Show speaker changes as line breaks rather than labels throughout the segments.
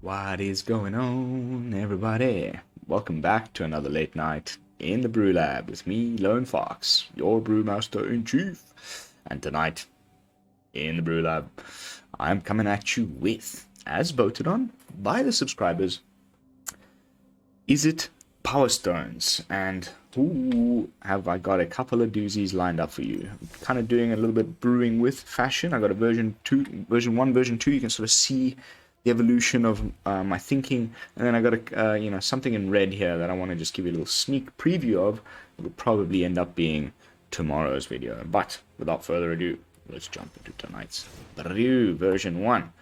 What is going on, everybody? Welcome back to another late night in the BrewLab with me, Lone Fox, your brewmaster in chief. And tonight, in the BrewLab, I'm coming at you with, as voted on by the subscribers, Izzet Powerstones. And ooh, have I got a couple of doozies lined up for you. I'm kind of doing a little bit brewing with fashion. I got a version 1, version 2. You can sort of see the evolution of my thinking, and then I got a something in red here that I want to just give you a little sneak preview of. It will probably end up being tomorrow's video, but without further ado, let's jump into tonight's brew version 1.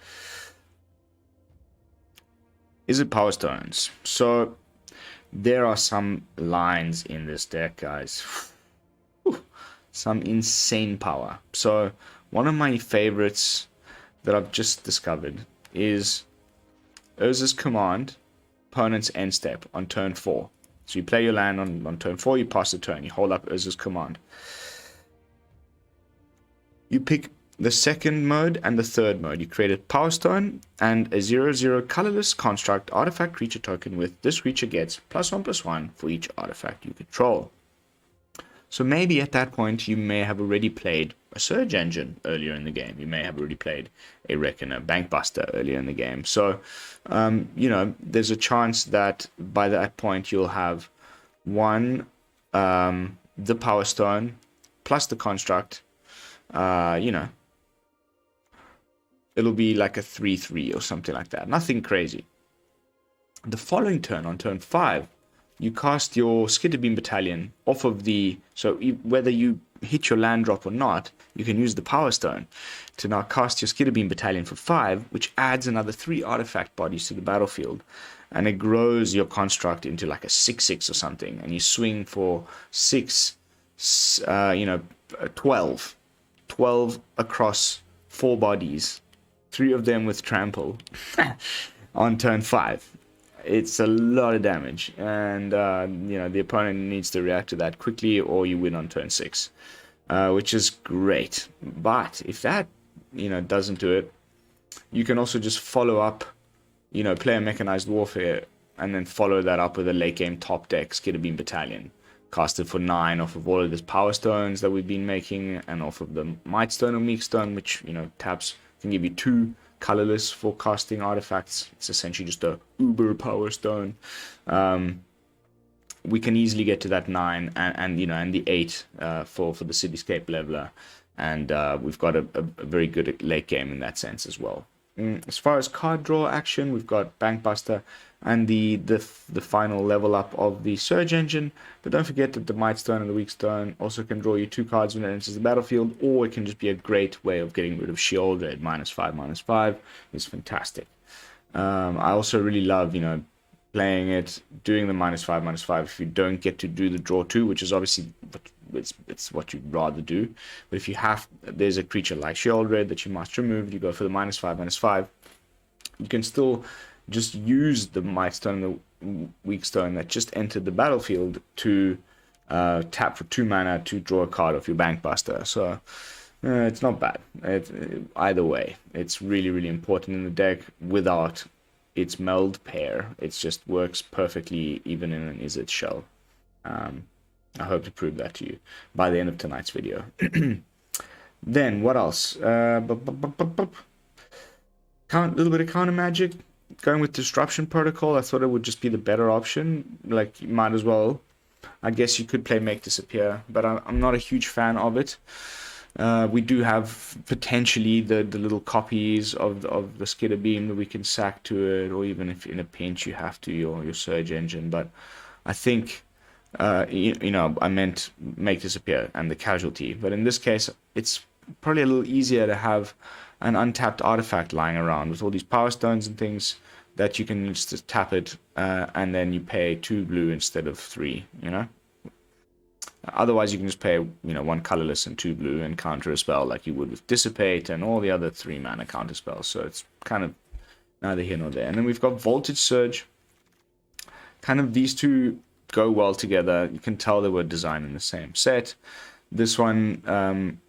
Izzet Powerstones. So there are some lines in this deck, guys. Some insane power. So one of my favorites that I've just discovered is Urza's command, opponent's end step on turn 4. So you play your land on turn 4, you pass the turn, you hold up Urza's command. You pick the second mode and the third mode. You create a Power Stone and a 0/0 colorless construct artifact creature token with this creature gets +1/+1 for each artifact you control. So maybe at that point you may have already played a Surge Engine earlier in the game. You may have already played a Reckoner Bankbuster earlier in the game. So, there's a chance that by that point you'll have one, the Power Stone plus the construct. It'll be like a 3/3 or something like that. Nothing crazy. The following turn, on turn 5, you cast your Skitterbeam Battalion off of the... So whether you hit your land drop or not, you can use the Power Stone to now cast your Skitterbeam Battalion for 5, which adds another 3 artifact bodies to the battlefield. And it grows your construct into like a 6/6 or something. And you swing for 12. 12 across 4 bodies. 3 of them with trample on turn 5. It's a lot of damage, and the opponent needs to react to that quickly, or you win on turn 6, which is great. But if that doesn't do it, you can also just follow up, play a Mechanized Warfare, and then follow that up with a late game top deck Skitterbeam Battalion, casted for 9 off of all of these Power Stones that we've been making, and off of the Mightstone and Weakstone, which taps can give you 2 colorless for casting artifacts. It's essentially just a uber Power Stone. We can easily get to that 9 and the 8 for the Cityscape Leveler, and we've got a very good late game in that sense as well. As far as card draw action, we've got Bankbuster and the final level up of the Surge Engine, but don't forget that the Mightstone and the Weakstone also can draw you 2 cards when it enters the battlefield, or it can just be a great way of getting rid of Sheoldred. -5/-5 is fantastic. I also really love playing it, doing the -5/-5 if you don't get to do the draw 2, which is obviously it's what you'd rather do. But if you have, there's a creature like Sheoldred that you must remove, you go for the -5/-5. You can still just use the Mightstone and the Weakstone that just entered the battlefield to tap for 2 mana to draw a card off your Bankbuster. So it's not bad. Either way, it's really, really important in the deck. Without its meld pair, it just works perfectly even in an Izzet shell. I hope to prove that to you by the end of tonight's video. Then, what else? A little bit of counter magic. Going with Disruption Protocol, I thought it would just be the better option. Like, you might as well. I guess you could play Make Disappear, but I'm not a huge fan of it. We do have potentially the little copies of the Skitterbeam that we can sack to it, or even if in a pinch you have to, your Surge Engine. But I think, I meant Make Disappear and the Casualty. But in this case, it's probably a little easier to have an untapped artifact lying around with all these Power Stones and things that you can just tap it, and then you pay 2 blue instead of 3, Otherwise, you can just pay, 1 colorless and 2 blue and counter a spell like you would with Dissipate and all the other 3 mana counter spells. So it's kind of neither here nor there. And then we've got Voltage Surge. Kind of these two go well together. You can tell they were designed in the same set. This one,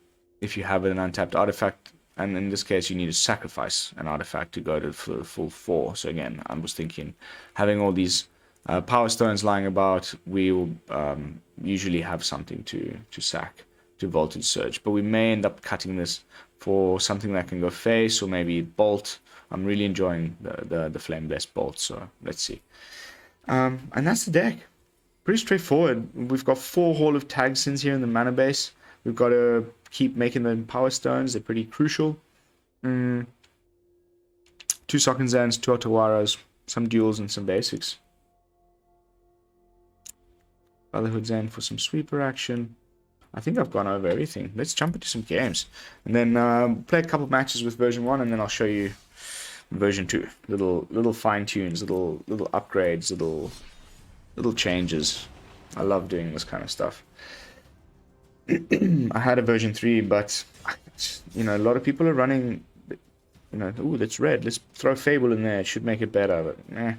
if you have an untapped artifact, And in this case, you need to sacrifice an artifact to go to the full 4. So again, I was thinking, having all these power stones lying about, we will usually have something to sack to Voltage Surge. But we may end up cutting this for something that can go face or maybe bolt. I'm really enjoying the flame-based bolt, so let's see. And that's the deck. Pretty straightforward. We've got 4 Hall of Tagsins here in the mana base. We've got to keep making the power stones. They're pretty crucial. 2 Sokenzans, 2 Otawaras, some duels and some basics. Brotherhood Zen for some sweeper action. I think I've gone over everything. Let's jump into some games. And then play a couple matches with version 1, and then I'll show you version 2. Little fine-tunes, little upgrades, little changes. I love doing this kind of stuff. I had a version 3, but you know, a lot of people are running, you know, ooh, that's red. Let's throw Fable in there. It should make it better, but eh.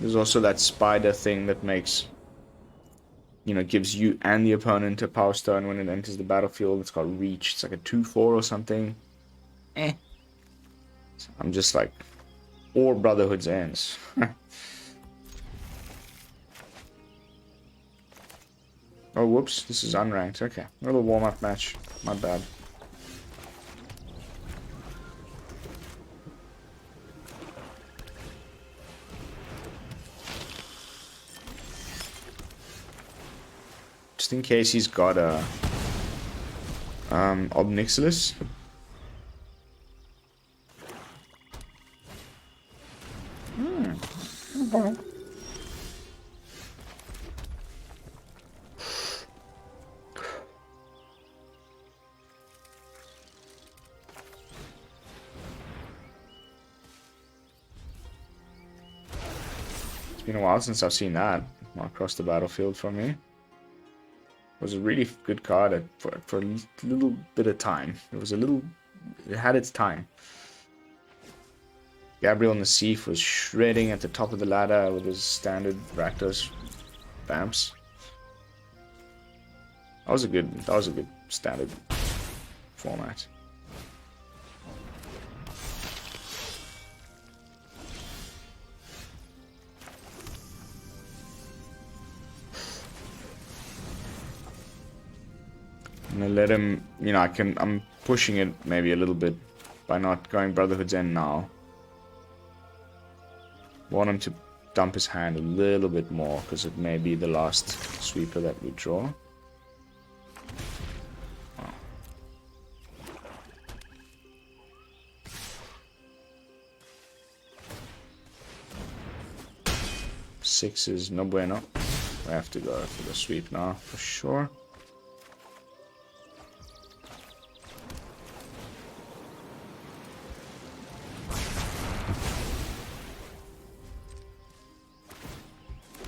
There's also that spider thing that makes, you know, gives you and the opponent a power stone when it enters the battlefield. It's called Reach. It's like a 2/4 or something. Eh. So I'm just like, or Brotherhood's ends. Oh, whoops. This is unranked. Okay. A little warm-up match. My bad. Just in case he's got a Obnixilis. Okay. It's been a while since I've seen that across the battlefield for me. It was a really good card for a little bit of time. It had its time. Gabriel Nassif was shredding at the top of the ladder with his standard Rakdos vamps. That was a good standard format. I'm gonna let him, you know, I'm pushing it maybe a little bit by not going Brotherhood's End now. Want him to dump his hand a little bit more because it may be the last sweeper that we draw. Oh. 6 is no bueno. We have to go for the sweep now for sure.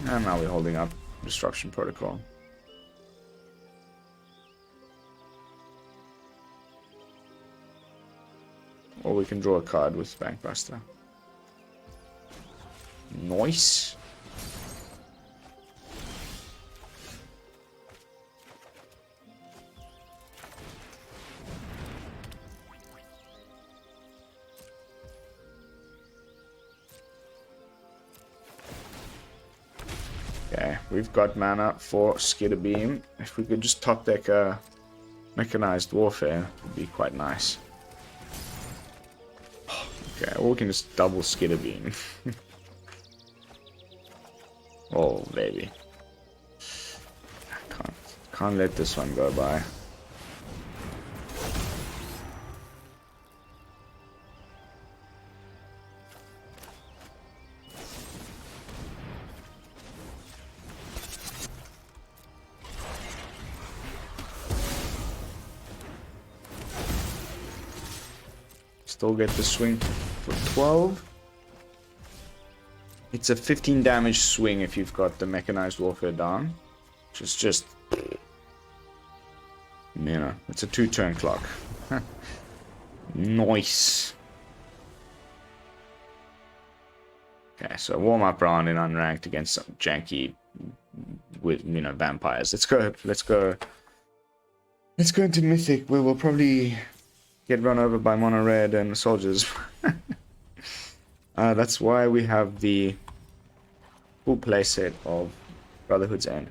And now we're holding up Destruction Protocol. Or we can draw a card with Bankbuster. Nice. Okay, we've got mana for Skitterbeam. If we could just top deck a Mechanized Warfare, it would be quite nice. Okay, or we can just double Skitterbeam. Oh, baby. Can't let this one go by. Still get the swing for 12. It's a 15 damage swing if you've got the Mechanized Warfare down. Which is just... You know, it's a 2-turn clock. Nice. Okay, so warm up round in unranked against some janky with vampires. Let's go. Let's go into Mythic, where we'll probably get run over by mono red and soldiers. That's why we have the full playset of Brotherhood's End.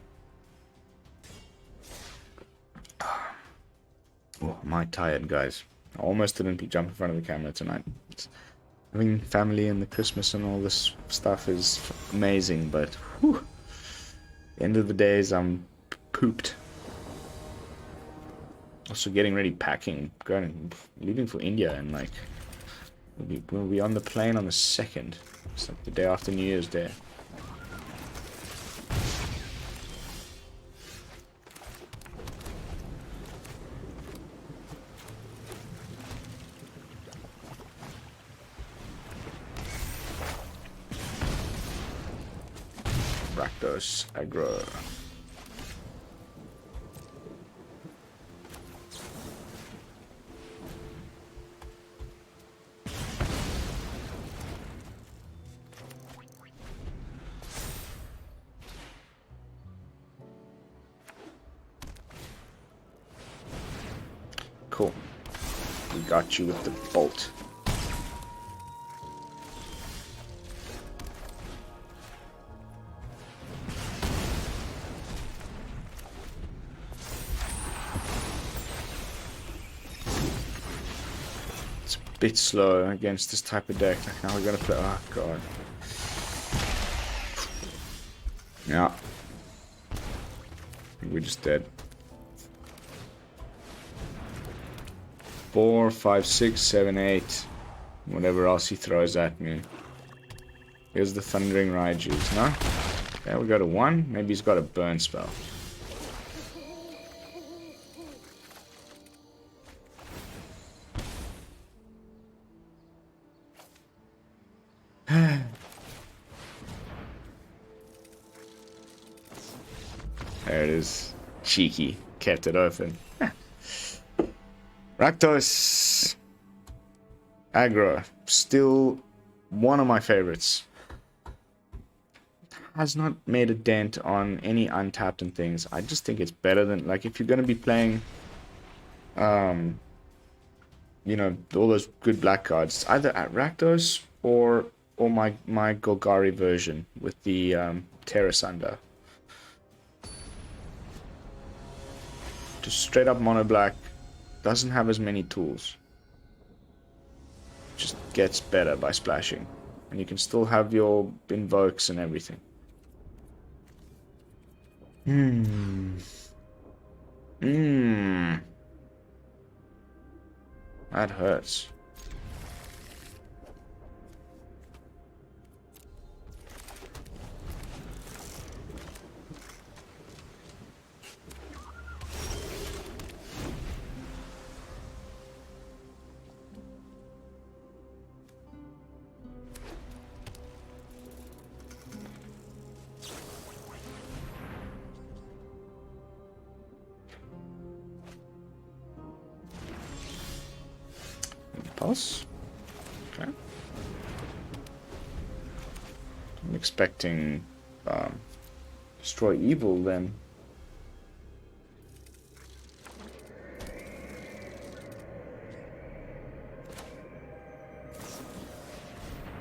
Oh, am I tired, guys? I almost didn't jump in front of the camera tonight. Having family and the Christmas and all this stuff is amazing, but whew, end of the days I'm pooped. Also getting ready, packing, leaving for India, and like we'll be on the plane on the 2nd. It's like the day after New Year's Day. Rakdos aggro. Cool. We got you with the bolt. It's a bit slow against this type of deck. Like now we're gonna play. Oh god. Yeah. We're just dead. 4, 5, 6, 7, 8. Whatever else he throws at me. Here's the Thundering Raijus, no? Yeah, we got a 1. Maybe he's got a burn spell. There it is. Cheeky. Kept it open. Rakdos aggro, still one of my favorites. Has not made a dent on any untapped and things. I just think it's better than, like, if you're going to be playing, all those good black cards, either at Rakdos or my Golgari version with the Terra Sunder. Just straight up mono black. Doesn't have as many tools. Just gets better by splashing. And you can still have your invokes and everything. That hurts. Pulse? Okay. I'm expecting destroy evil then.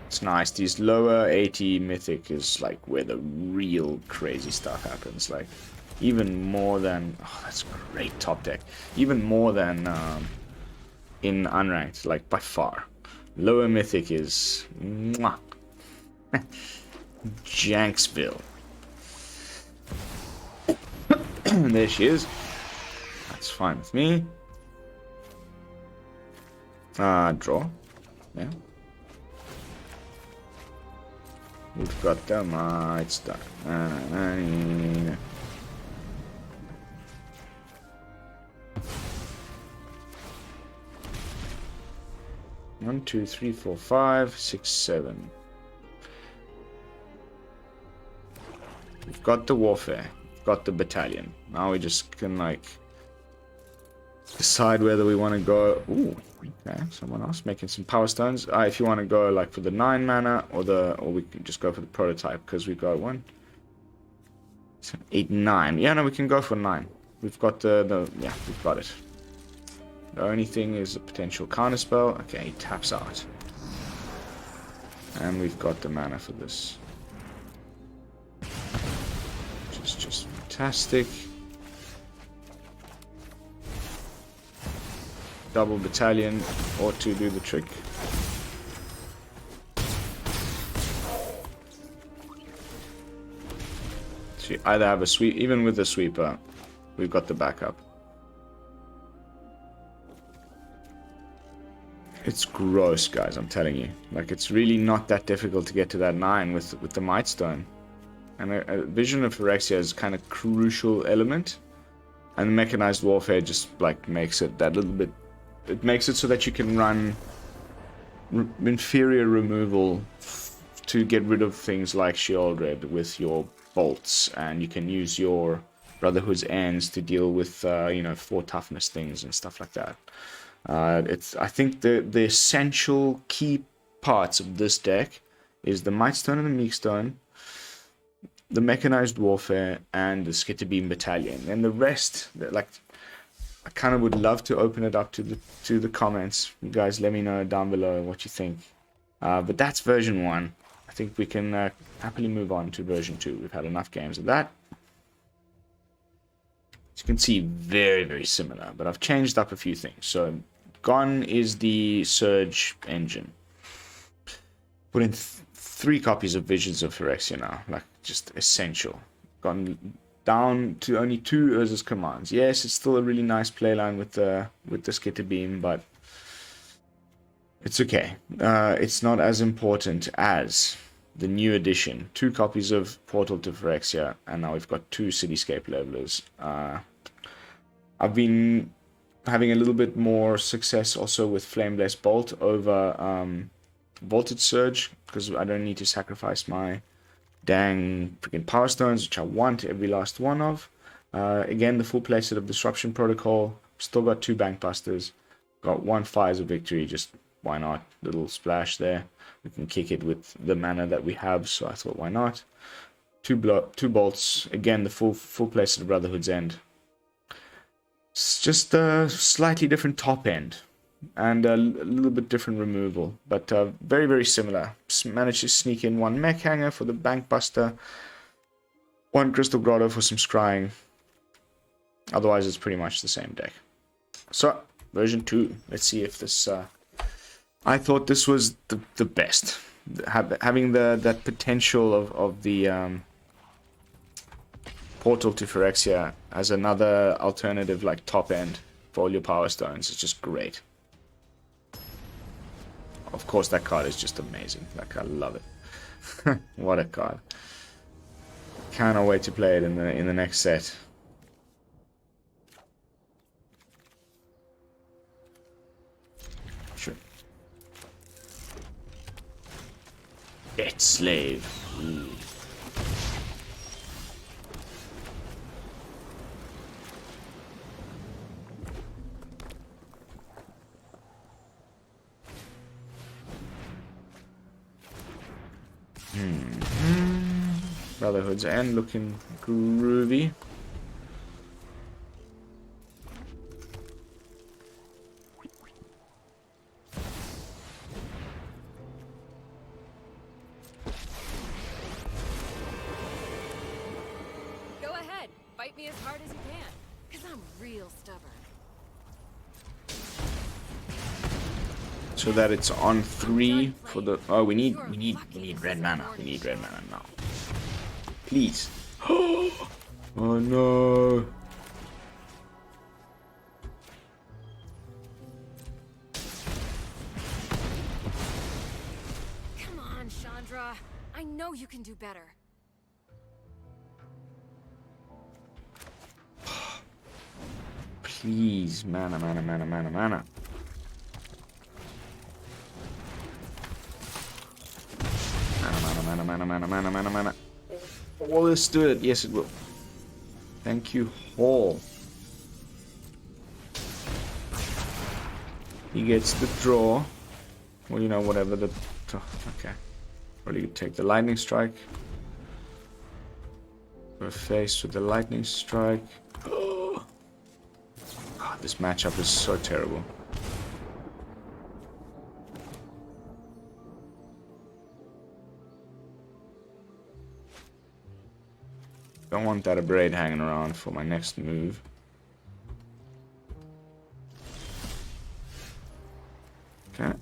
It's nice. These lower 80 mythic is like where the real crazy stuff happens. Like even more than, oh, that's great top deck. Even more than in unranked, like by far. Lower mythic is mwah. Janksville. There she is. That's fine with me. Draw. Yeah. We've got the Mightstone. 1, 2, 3, 4, 5, 6, 7. We've got the warfare. We've got the battalion. Now we just can like decide whether we want to go. Ooh, Okay, someone else making some power stones. If you want to go like for the 9 mana or we can just go for the prototype because we've got 1, 7, 8, 9. Yeah, no, we can go for 9. We've got yeah, we've got it. The only thing is a potential counterspell. Okay, he taps out. And we've got the mana for this. Which is just fantastic. Double battalion ought to do the trick. So you either have a sweep, even with the sweeper, we've got the backup. It's gross, guys, I'm telling you. Like, it's really not that difficult to get to that 9 with the Mightstone. And a Vision of Phyrexia is kind of crucial element. And the Mechanized Warfare just, like, makes it that little bit... It makes it so that you can run inferior removal to get rid of things like Shieldred with your bolts. And you can use your Brotherhood's ends to deal with, you know, 4 toughness things and stuff like that. I think the essential key parts of this deck is the Mightstone and the Weakstone, the Mechanized Warfare, and the Skitterbeam Battalion. And the rest, like, I kind of would love to open it up to the comments. You guys, let me know down below what you think. But that's version 1. I think we can happily move on to version 2. We've had enough games of that. As you can see, very, very similar, but I've changed up a few things. So, gone is the Surge engine. Put in 3 copies of Visions of Phyrexia now, like, just essential. Gone down to only 2 Urza's commands. Yes, it's still a really nice playline with the Skitterbeam, but it's okay. It's not as important as the new edition. 2 copies of Portal to Phyrexia, and now we've got 2 Cityscape Levelers. I've been having a little bit more success also with Flameless Bolt over Voltage Surge, because I don't need to sacrifice my dang freaking Power Stones, which I want every last one of. Again, the full playset of Disruption Protocol. Still got 2 Bankbusters. Got 1 Fires of Victory, just why not? Little splash there. We can kick it with the mana that we have, so I thought why not? 2 bolts. Again, the full playset of Brotherhood's End. It's just a slightly different top end. And a little bit different removal, but very, very similar. Managed to sneak in 1 Mech Hangar for the Bankbuster, 1 Crystal Grotto for some scrying. Otherwise, it's pretty much the same deck. So, version 2. Let's see if this... I thought this was the best. Having that potential of the Portal to Phyrexia as another alternative, like, top end for all your Power Stones is just great. Of course, that card is just amazing. Like, I love it. What a card. Cannot wait to play it in the next set. Sure. Death Slave. Ooh. Brotherhood's End looking groovy.
Go ahead, fight me as hard as you can, because I'm real stubborn.
So that it's on 3 for the... Oh, we need red mana. We need red mana now. Please. Oh no.
Come on, Chandra. I know you can do better.
Please, mana. Mana. Will this do it? Yes, it will. Thank you, Hall. He gets the draw. Well, you know, whatever the... Okay. Or you take the lightning strike. We're faced with the lightning strike. Oh. God, this matchup is so terrible. Don't want that Abrade hanging around for my next move. Okay.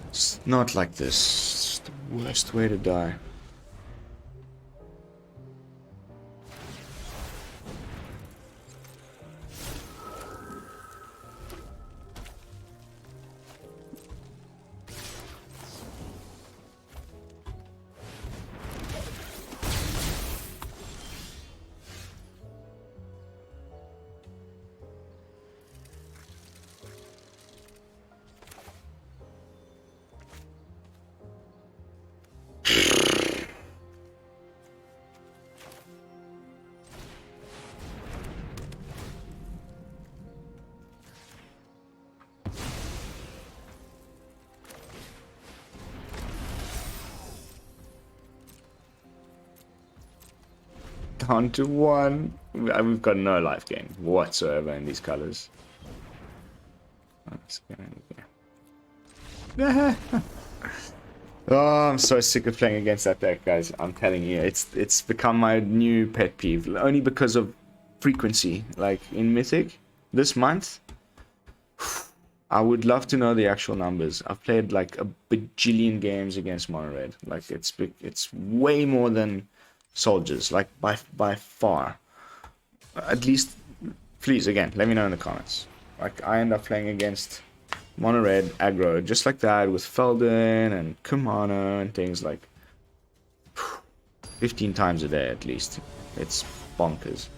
It's not like this. It's the worst way to die. Down to 1. We've got no life gain whatsoever in these colors. Oh, I'm so sick of playing against that deck, guys. I'm telling you, it's become my new pet peeve. Only because of frequency. Like in Mythic, this month, I would love to know the actual numbers. I've played like a bajillion games against Mono Red. Like it's way more than soldiers, like by far. At least, please, again, let me know in the comments. Like, I end up playing against Mono Red aggro just like that with Felden and Kumano and things like 15 times a day at least. It's bonkers.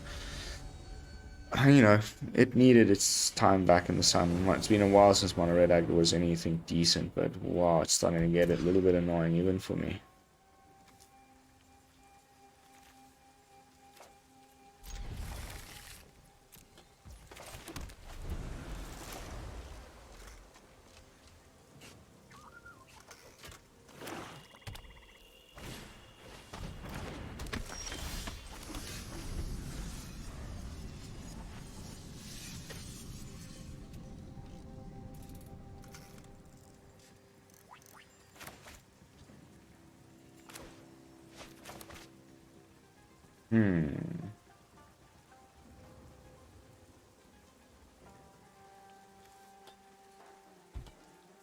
You know, it needed its time back in the sun. It's been a while since Mono Red aggro was anything decent, but wow, it's starting to get a little bit annoying even for me.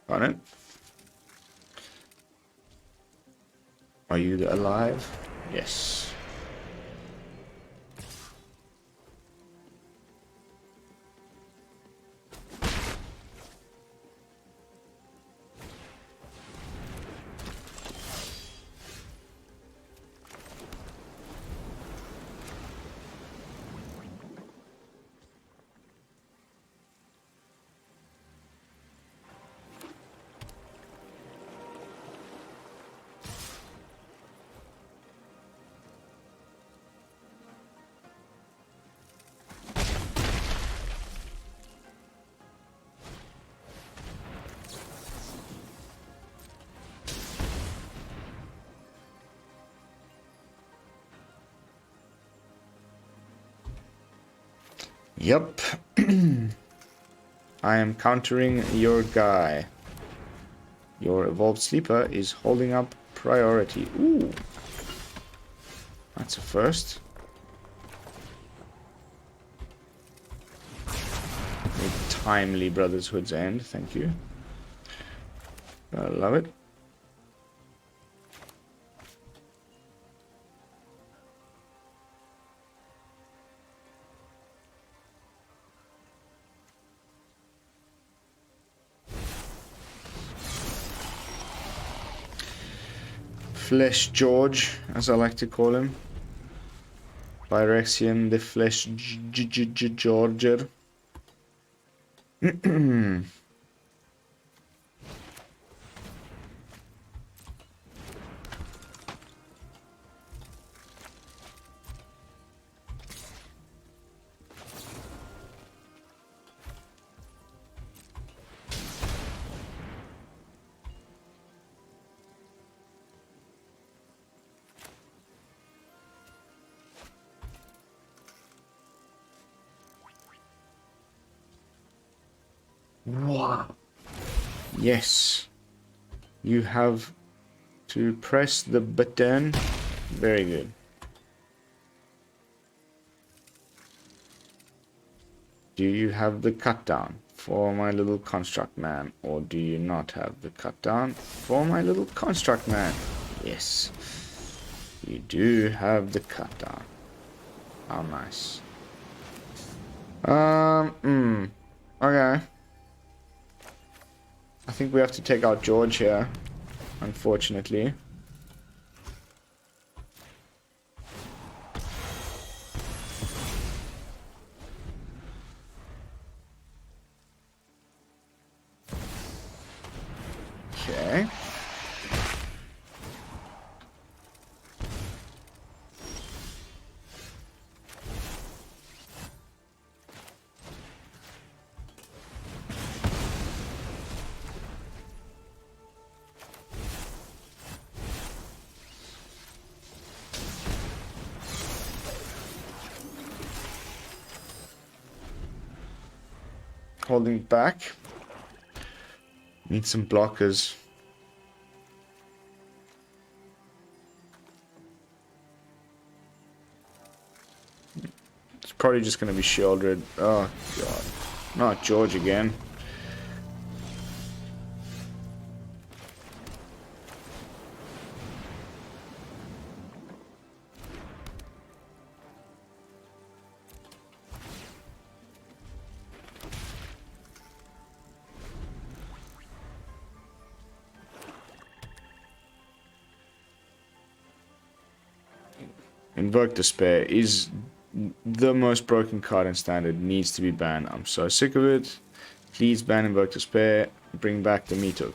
Got it. Are you alive? Yes. Yep. I am countering your guy. Your evolved sleeper is holding up priority. Ooh. That's a first. A timely Brotherhood's end, thank you. I love it. Flesh George, as I like to call him. Phyrexian, the Flesh Georger. Wow. Yes. You have to press the button. Very good. Do you have the cut down for my little construct man? Or do you not have the cut down for my little construct man? Yes. You do have the cut down. How nice. Okay. I think we have to take out George here, unfortunately. Okay. Holding back. Need some blockers. It's probably just going to be shielded. Oh, God. Not George again. Invoke Despair is the most broken card in Standard. Needs to be banned. I'm so sick of it. Please ban Invoke Despair. Bring back the Meatook.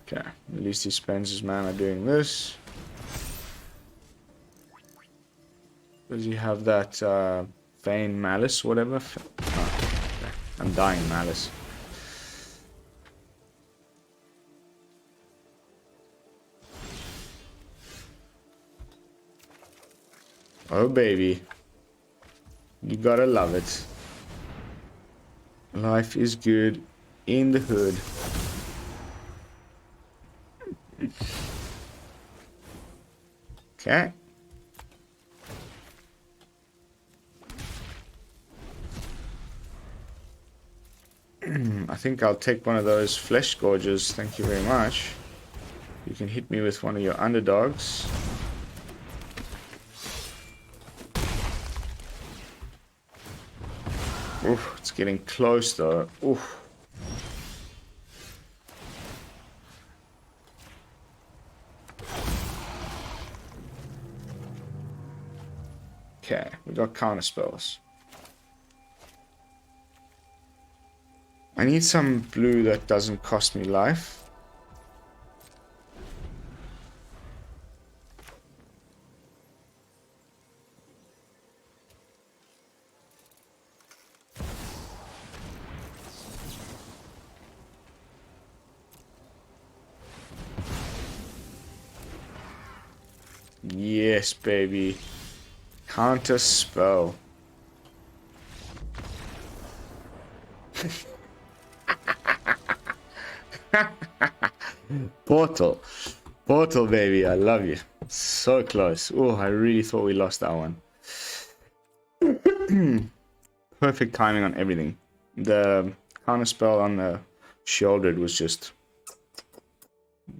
Okay, at least he spends his mana doing this. Does he have that Vain Malice, whatever? Oh, okay. Undying Malice. Oh baby. You gotta love it. Life is good in the hood. Okay. I think I'll take one of those flesh gorges. Thank you very much. You can hit me with one of your underdogs. Oof, it's getting close though. Oof. Okay, we got counter spells. I need some blue that doesn't cost me life. Yes, baby. Counter spell. Portal. Portal, baby. I love you. So close. Oh, I really thought we lost that one. Perfect timing on everything. The counter spell on the shouldered was just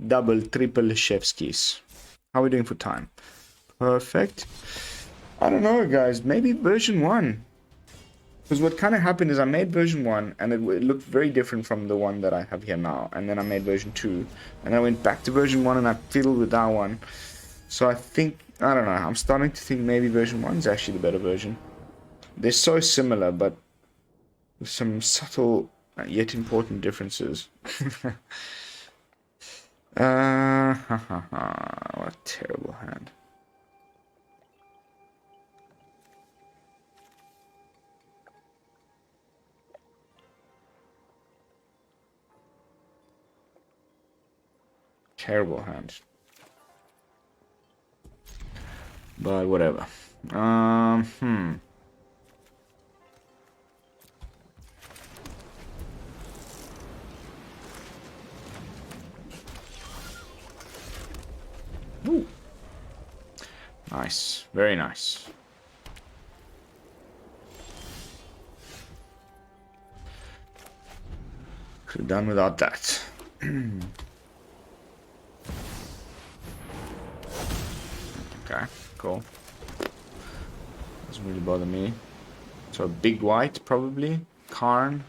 double, triple chef's kiss. How are we doing for time? Perfect. I don't know, guys. Maybe version 1. Because what kind of happened is I made version 1 and it looked very different from the one that I have here now. And then I made version 2. And I went back to version 1 and I fiddled with that one. So I think, I don't know, I'm starting to think maybe version 1 is actually the better version. They're so similar, but with some subtle yet important differences. What a terrible hand. terrible hand. But whatever. Ooh. Nice. Very nice. Could have done without that. Okay, cool. Doesn't really bother me. So a big white, probably. Karn,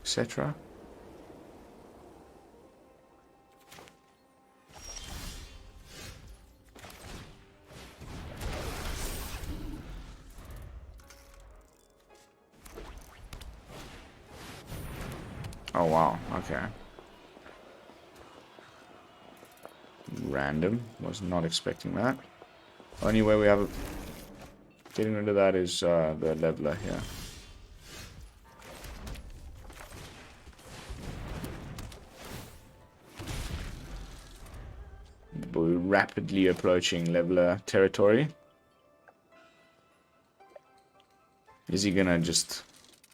etc. Oh wow, okay. Random. Was not expecting that. Only way we have getting rid of that is the leveler here. We're rapidly approaching leveler territory. Is he gonna just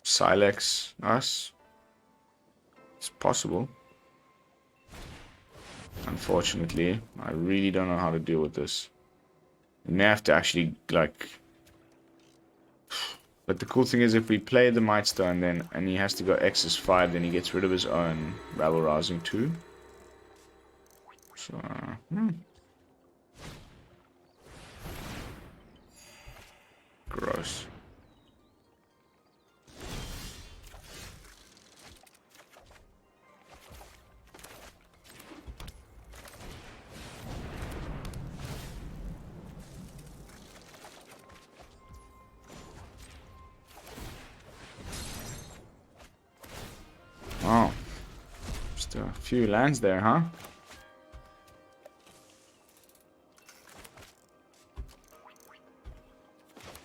Silex us? It's possible. Unfortunately, I really don't know how to deal with this. We may have to actually, like... But the cool thing is, if we play the Mightstone, then and he has to go X's 5, then he gets rid of his own Rabble Rousing 2. So, Gross. Oh, just a few lands there, huh?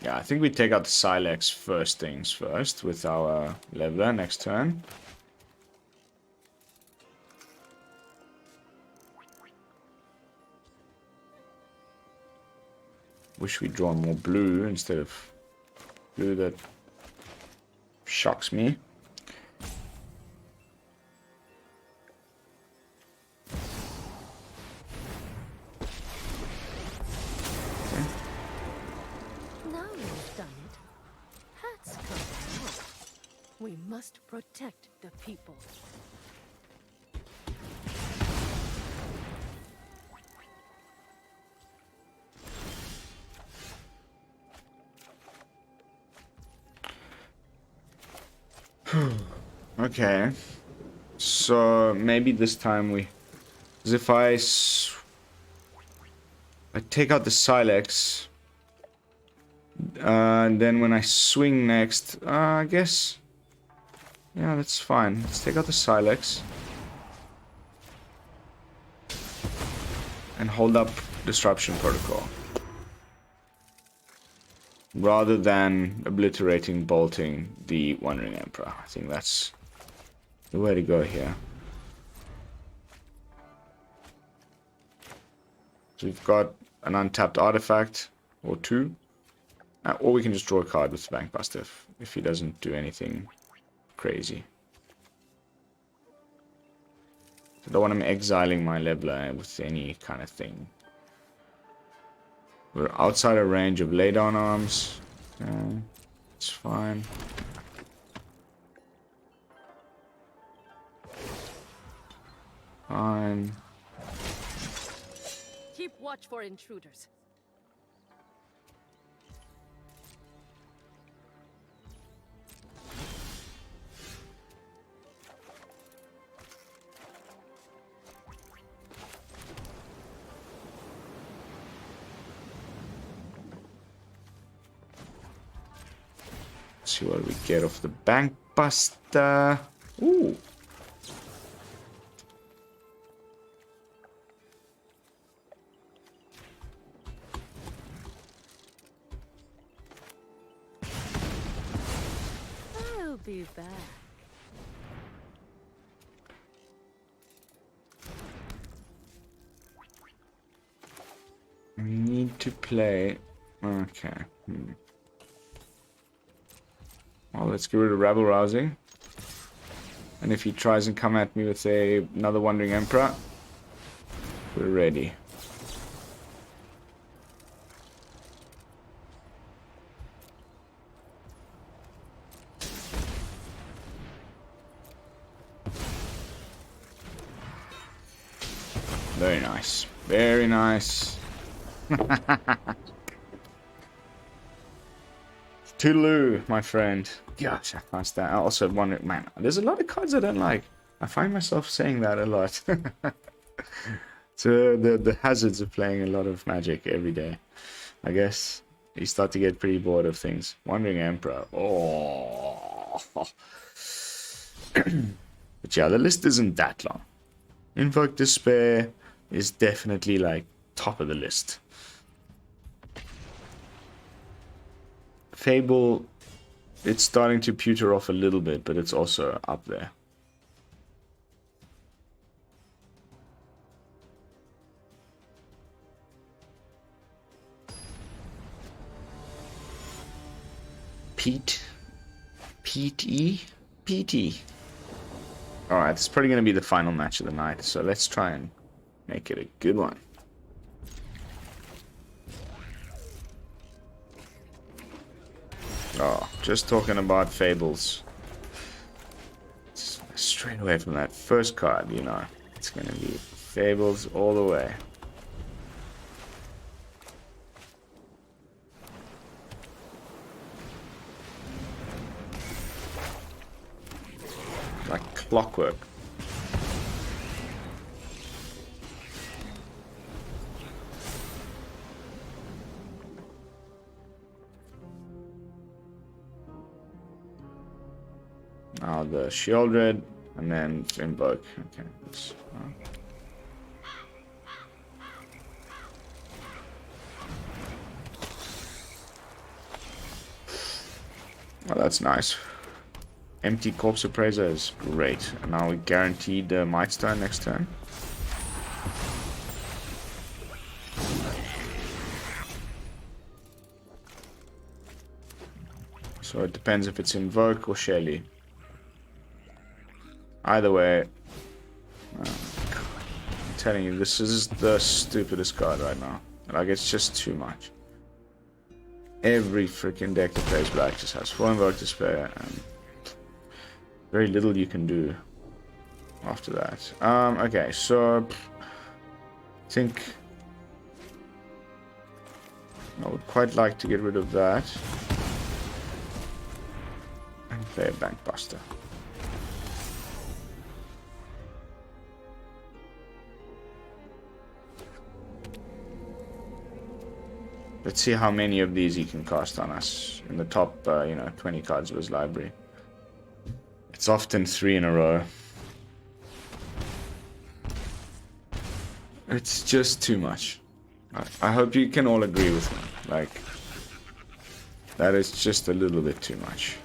Yeah, I think we take out the Silex first things first with our leveler next turn. Wish we'd drawn more blue instead of blue. That shocks me.
We must protect the people.
Okay. So maybe this time we... Because if I take out the Silex... then when I swing next... I guess... Yeah, that's fine. Let's take out the Silex. And hold up Disruption Protocol. Rather than obliterating, bolting the One Ring Emperor. I think that's the way to go here. So we've got an untapped artifact or two. Or we can just draw a card with the Bankbuster if he doesn't do anything crazy. I don't want him exiling my leveler with any kind of thing. We're outside of range of laydown arms. Okay, it's fine. Fine.
Keep watch for intruders.
See what we get off the Bankbuster. Ooh.
I'll be back.
I need to play... Okay. Well, let's get rid of Rabble Rousing. And if he tries and come at me with another Wandering Emperor, we're ready. Very nice. Very nice. Toodaloo, my friend. Gosh, I can't stand. I also wonder, man, there's a lot of cards I don't like. I find myself saying that a lot. So the hazards of playing a lot of Magic every day. I guess you start to get pretty bored of things. Wandering Emperor. Oh. But yeah, the list isn't that long. Invoke Despair is definitely like top of the list. Fable, it's starting to pewter off a little bit, but it's also up there. Pete E? PT. Alright, it's probably going to be the final match of the night, so let's try and make it a good one. Oh, just talking about Fables. Straight away from that first card, you know. It's going to be Fables all the way. Like clockwork. Now the Shieldred, and then Invoke. Okay. Oh, that's nice. Empty Corpse Appraiser is great. And now we guaranteed Mightstone next turn. So it depends if it's Invoke or Shelly. Either way, I'm telling you, this is the stupidest card right now. Like, it's just too much. Every freaking deck that plays black just has 4 Invoke Despair, and very little you can do after that. Okay, so I think I would quite like to get rid of that and play a Bankbuster. Let's see how many of these he can cast on us in the top, 20 cards of his library. It's often 3 in a row. It's just too much. I hope you can all agree with me. Like, that is just a little bit too much.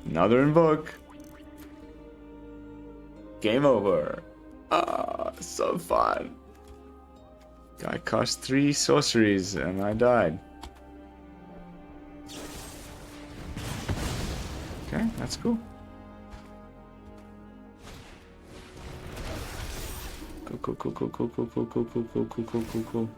Another Invoke. Game over. Ah, so fun. I cast 3 sorceries and I died. Okay, that's cool. Cool.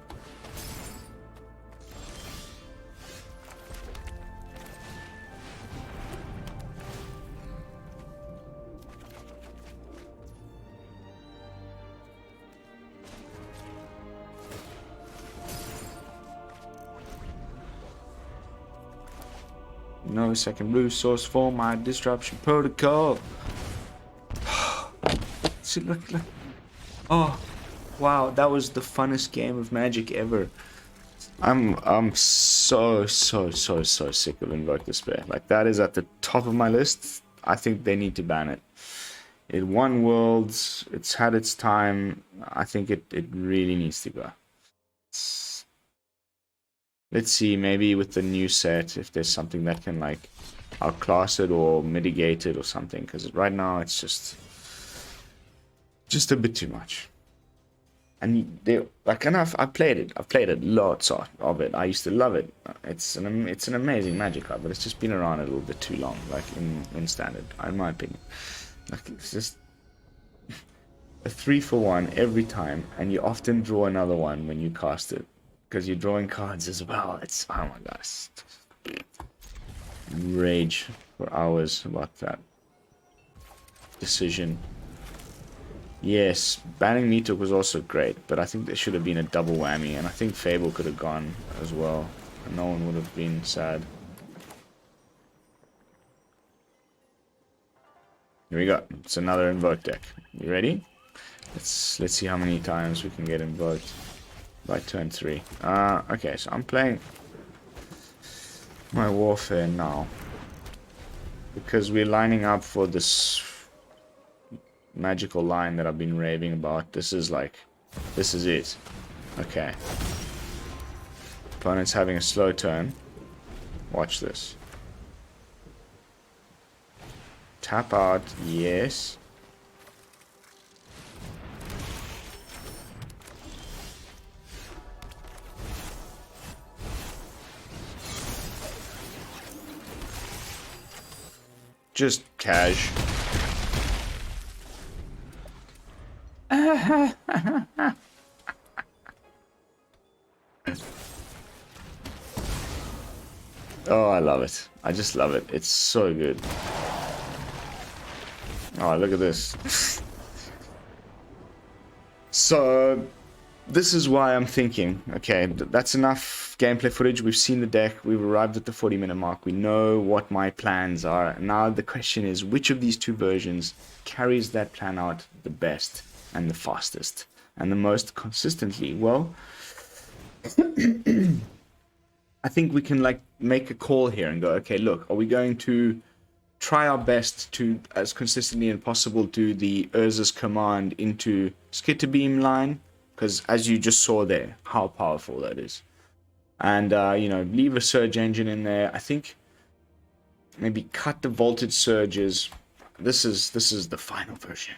No second blue source for my disruption protocol. See, look. Oh, wow, that was the funnest game of Magic ever. I'm so sick of Invoke Despair. Like, that is at the top of my list. I think they need to ban it. It won Worlds. It's had its time. I think it really needs to go. Let's see, maybe with the new set, if there's something that can like outclass it or mitigate it or something. Because right now it's just a bit too much. And they like enough. I played it. I've played it lots of it. I used to love it. It's an amazing Magic card, but it's just been around a little bit too long. Like in standard, in my opinion. Like it's just a 3-for-1 every time, and you often draw another one when you cast it, because you're drawing cards as well. It's oh my gosh, rage for hours about that decision. Yes, banning Meatok was also great, but I think there should have been a double whammy, and I think Fable could have gone as well, and no one would have been sad. Here we go. It's another invoke deck. You ready? Let's see how many times we can get invoked by turn 3. Okay, so I'm playing my warfare now because we're lining up for this magical line that I've been raving about. This is it. Okay. Opponent's having a slow turn. Watch this. Tap out, yes. Just cash. Oh, I love it. I just love it. It's so good. Oh, look at this. So, this is why I'm thinking, okay, that's enough gameplay footage. We've seen the deck. We've arrived at the 40-minute mark. We know what my plans are. Now the question is, which of these two versions carries that plan out the best and the fastest and the most consistently? Well, I think we can like make a call here and go, okay, look, are we going to try our best to, as consistently as possible, do the Urza's command into Skitterbeam line? Because as you just saw there, how powerful that is. And, leave a Surge Engine in there. I think maybe cut the Voltage Surges. This is the final version.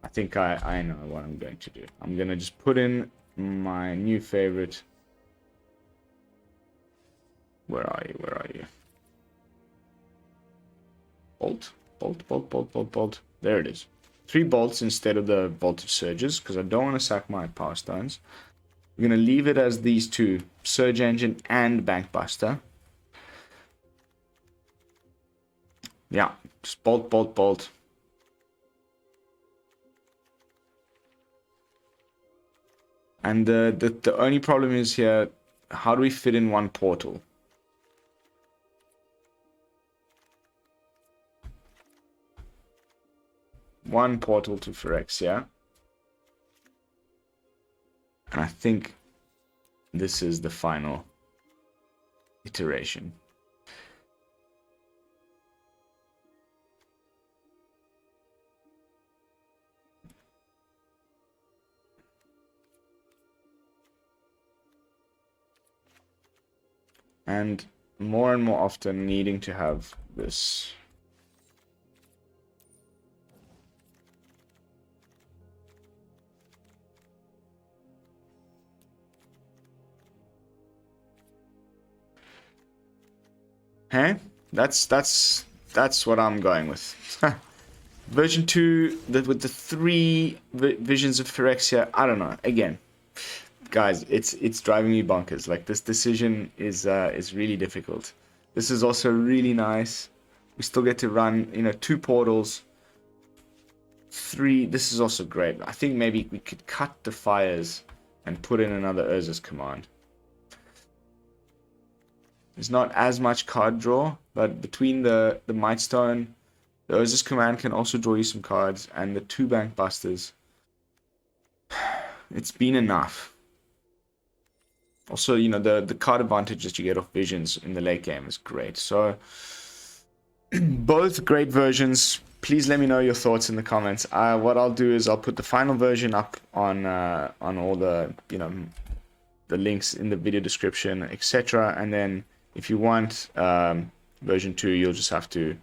I think I know what I'm going to do. I'm going to just put in my new favorite. Where are you? Bolt. There it is. 3 bolts instead of the voltage surges, because I don't want to sack my power stones. We're going to leave it as these two, Surge Engine and Bankbuster. Yeah, just bolt. And the only problem is here, how do we fit in one portal? One portal to Phyrexia. And I think this is the final iteration. And more often needing to have this. Hey, that's what I'm going with. Version 2 with the 3 Visions of Phyrexia. I don't know. Again, guys, it's driving me bonkers. Like, this decision is really difficult. This is also really nice. We still get to run 2 portals. 3. This is also great. I think maybe we could cut the fires and put in another Urza's command. There's not as much card draw, but between the Mightstone, the Urza's command can also draw you some cards, and the 2 Bankbusters, it's been enough. Also, the card advantage that you get off Visions in the late game is great. So, Both great versions. Please let me know your thoughts in the comments. What I'll do is I'll put the final version up on all the the links in the video description, etc. And then if you want version 2, you'll just have to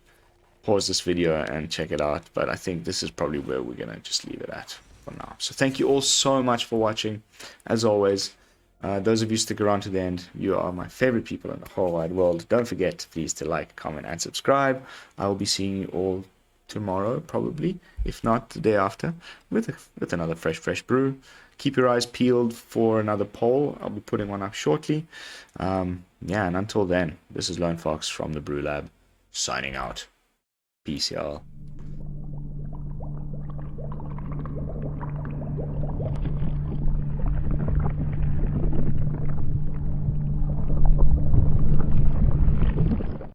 pause this video and check it out. But I think this is probably where we're gonna just leave it at for now. So thank you all so much for watching. As always, those of you stick around to the end, you are my favorite people in the whole wide world. Don't forget, please, to like, comment, and subscribe. I will be seeing you all tomorrow, probably, if not the day after, with another fresh brew. Keep your eyes peeled for another poll. I'll be putting one up shortly. Yeah, and until then, this is Lone Fox from the BrewLab, signing out. Peace, y'all.